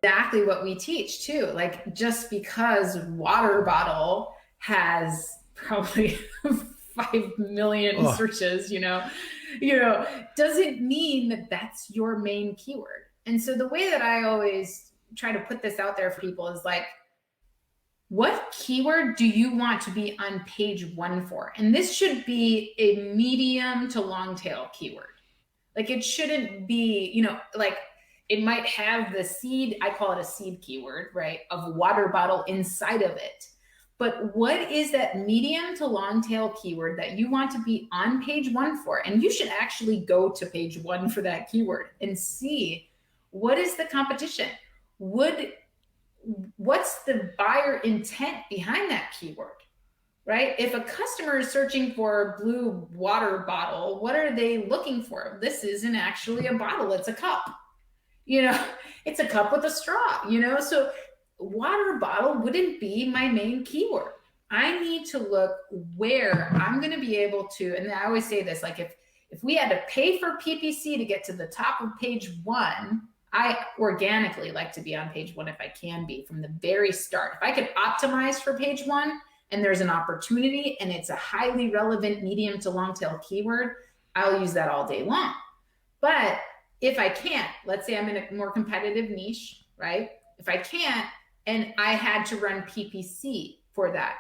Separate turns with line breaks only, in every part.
Exactly what we teach too. Like, just because water bottle has probably 5 million
Oh,
searches, doesn't mean that that's your main keyword. And so the way that I always try to put this out there for people is like, what keyword do you want to be on page one for? And this should be a medium to long tail keyword. Like, it shouldn't be, like, it might have the seed, I call it a seed keyword, right, of water bottle inside of it. But what is that medium to long tail keyword that you want to be on page one for? And you should actually go to page one for that keyword and see what is the competition. What's the buyer intent behind that keyword? Right? If a customer is searching for blue water bottle, what are they looking for? This isn't actually a bottle, it's a cup. It's a cup with a straw, So water bottle wouldn't be my main keyword. I need to look where I'm going to be able to, and I always say this, like, if we had to pay for PPC to get to the top of page one, I organically like to be on page one if I can be from the very start. If I could optimize for page one, and there's an opportunity and it's a highly relevant medium to long tail keyword, I'll use that all day long. But if I can't, let's say I'm in a more competitive niche, right? If I can't, and I had to run PPC for that,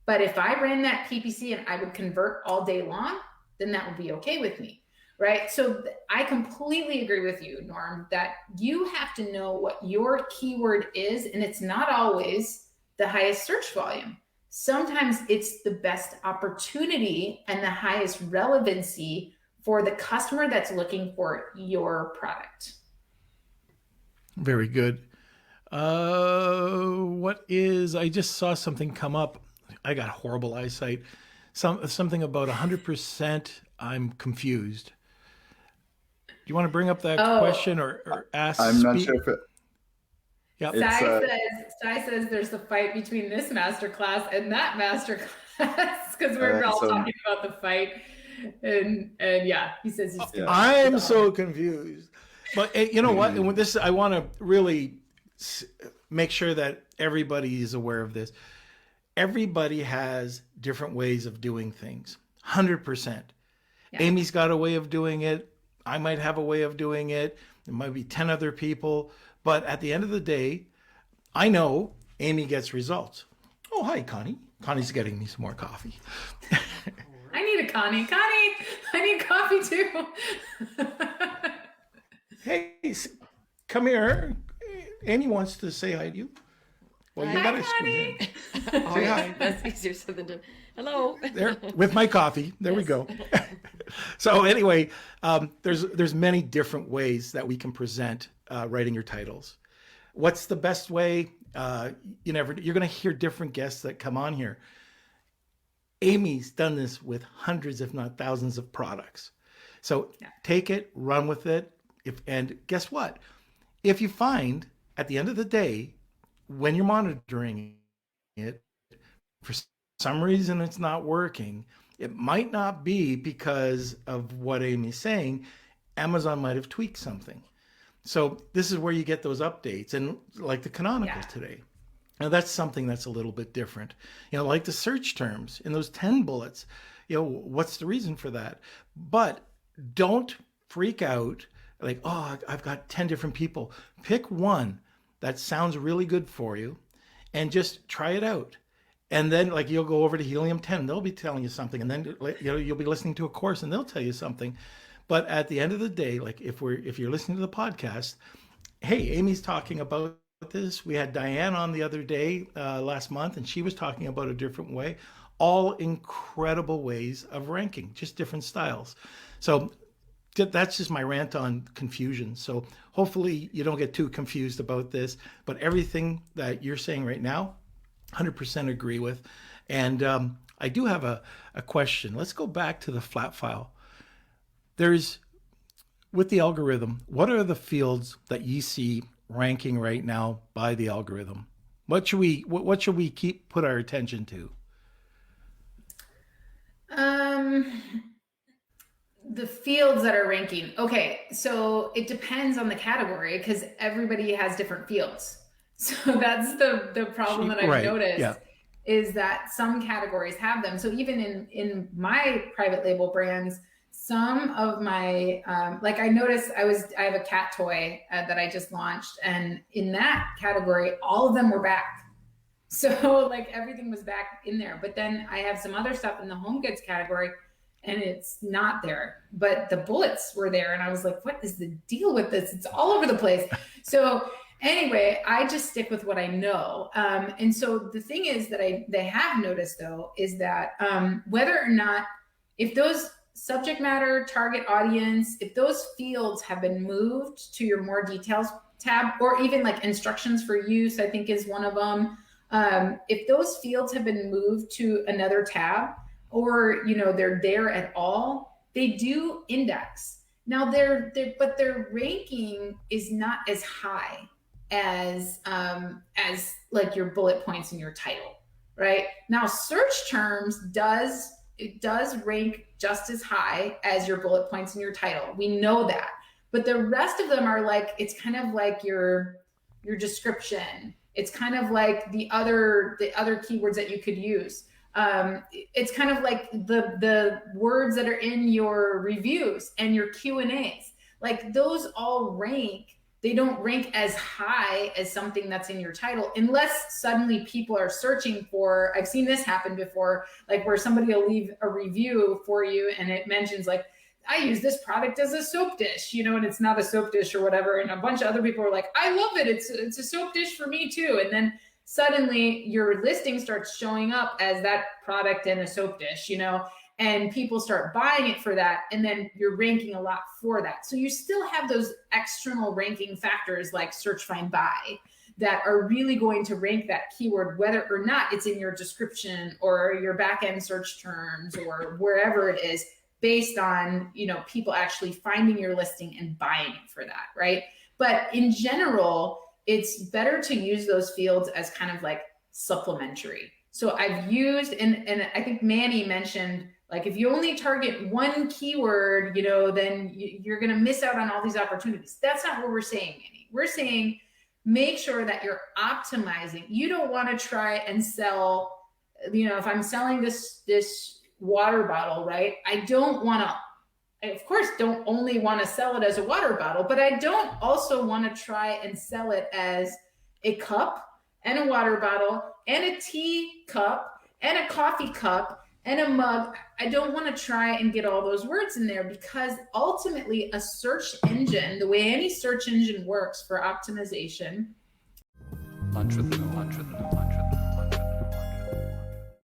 but if I ran that PPC and I would convert all day long, then that would be okay with me, right? So I completely agree with you, Norm, that you have to know what your keyword is, and it's not always the highest search volume. Sometimes it's the best opportunity and the highest relevancy for the customer that's looking for your product.
very good. I just saw something come up. I got horrible eyesight. Something about 100%. I'm confused. Do you want to bring up that question or ask?
I'm not sure if it.
Yeah.
Sai says there's a fight between this masterclass and that masterclass because we're all talking about the fight. And yeah, he says he's still.
I'm so confused. But you know what? And with this, I want to really make sure that everybody is aware of this. Everybody has different ways of doing things. 100%. Yeah. Amy's got a way of doing it. I might have a way of doing it. There might be 10 other people. But at the end of the day, I know Amy gets results. Oh, hi, Connie. Connie's getting me some more coffee.
I need a Connie. Connie, I need coffee too.
Hey, come here. Amy wants to say hi to you. Well, you gotta squeeze in. Say hi.
That's easier said than done. Hello.
There, with my coffee. There we go. So anyway, there's many different ways that we can present writing your titles. What's the best way? You're going to hear different guests that come on here. Amy's done this with hundreds, if not thousands, of products. So take it, run with it, and guess what? If you find at the end of the day, when you're monitoring it, for some reason it's not working, it might not be because of what Amy's saying. Amazon might have tweaked something. So this is where you get those updates, and like the canonical today. Now that's something that's a little bit different. Like the search terms in those 10 bullets, what's the reason for that? But don't freak out like, oh, I've got 10 different people. Pick one that sounds really good for you and just try it out. And then like you'll go over to Helium 10, they'll be telling you something. And then you'll be listening to a course and they'll tell you something. But at the end of the day, like if you're listening to the podcast, hey, Amy's talking about this. We had Diane on the other day, last month, and she was talking about a different way. All incredible ways of ranking, just different styles. So that's just my rant on confusion. So hopefully you don't get too confused about this, but everything that you're saying right now, 100% agree with. And I do have a question. Let's go back to the flat file. With the algorithm, what are the fields that you see ranking right now by the algorithm? What should we put our attention to?
The fields that are ranking. Okay, so it depends on the category because everybody has different fields. So that's the problem that I've noticed is that some categories have them. So even in my private label brands, some of my like I noticed I have a cat toy that I just launched, and in that category, all of them were back. So like everything was back in there. But then I have some other stuff in the home goods category and it's not there, but the bullets were there. And I was like, what is the deal with this? It's all over the place. So anyway, I just stick with what I know. And so the thing is that they have noticed though, is that whether or not, if those subject matter, target audience, if those fields have been moved to your more details tab, or even like instructions for use, I think is one of them. If those fields have been moved to another tab, or they're there at all, they do index. Now but their ranking is not as high as like your bullet points in your title, right? Now search terms does rank just as high as your bullet points in your title. We know that, but the rest of them are like, it's kind of like your description. It's kind of like the other keywords that you could use. It's kind of like the words that are in your reviews and your Q&As. Like those all rank. They don't rank as high as something that's in your title, unless suddenly people are searching for, I've seen this happen before, like where somebody will leave a review for you and it mentions like, I use this product as a soap dish, and it's not a soap dish or whatever. And a bunch of other people are like, I love it. It's a soap dish for me too. And then suddenly your listing starts showing up as that product and a soap dish, and people start buying it for that. And then you're ranking a lot for that. So you still have those external ranking factors like search, find, buy that are really going to rank that keyword, whether or not it's in your description or your back-end search terms or wherever it is, based on, people actually finding your listing and buying it for that, right? But in general, it's better to use those fields as kind of like supplementary. So I've used, and I think Manny mentioned, like if you only target one keyword, then you're going to miss out on all these opportunities. That's not what we're saying, Manny. We're saying make sure that you're optimizing. You don't want to try and sell, if I'm selling this water bottle, right? I of course don't only want to sell it as a water bottle, but I don't also want to try and sell it as a cup and a water bottle and a tea cup and a coffee cup and a mug. I don't want to try and get all those words in there, because ultimately a search engine, the way any search engine works for optimization.
Lunch with the